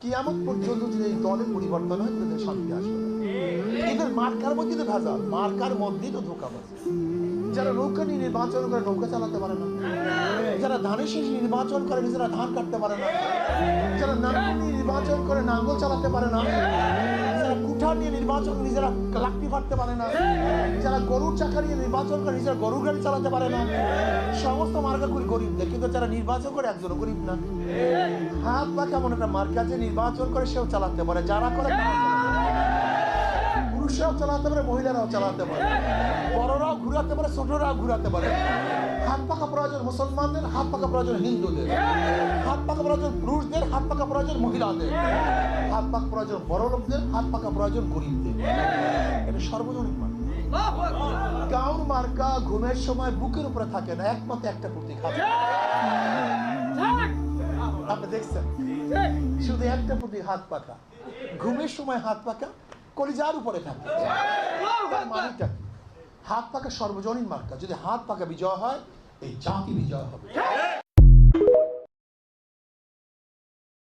কিয়ামত পর্যন্ত যদি এই দলের পরিবর্তন হয় তাদের শান্তি আসবে না। এদের মার্কার মধ্যে তো ভেজাল, মার্কার মধ্যেই তো ধোঁকাবাজি। যারা নৌকা নিয়ে নির্বাচন করে নৌকা চালাতে পারে না, যারা ধানের শীষ নির্বাচন করে নিজেরা ধান কাটতে পারে না, যারা নাঙ্গল নিয়ে নির্বাচন করে নাঙ্গল চালাতে পারে না, যারা কুঠার নিয়ে নির্বাচন নিজেরা লাকড়ি ফাটতে পারে না, যারা গরুর চাকা নিয়ে নির্বাচন করে নিজেরা গরুর গাড়ি চালাতে পারে না, সমস্ত মার্কাগুলি গরিবদের। কিন্তু যারা নির্বাচন করে একজনও গরিব না। হাত পা কেমন একটা মার্কা যে নির্বাচন করে সেও চালাতে পারে, যারা করে পুরুষরাও চালাতে পারে, মহিলারাও চালাতে পারে, বড়রাও ঘুরাতে পারে, ছোটরাও ঘুরাতে পারে। হাত পাকা প্রয়োজন মুসলমানদের, হাত পাকা প্রয়োজন হিন্দুদের, হাত পাকা প্রয়োজন পুরুষদের, হাত পাকা প্রয়োজন মহিলাদের, হাত পাকা প্রয়োজন বড় লোকদের, হাত পাকা প্রয়োজন গরিবদের। এটা সর্বজনীন মার্কা। কাউর মার্কা ঘুমের সময় বুকের উপরে থাকে না, একমাত্র একটা প্রতীক হাত। আপনি দেখছেন শুধু একটা প্রতীক হাত পাকা। ঘুমের সময় হাত পাকা, কলিজার উপরে থাকে। হাত পাকা সর্বজনীন মার্কা। যদি হাত পাকা বিজয় হয়, এই জাতি বিজয় হবে।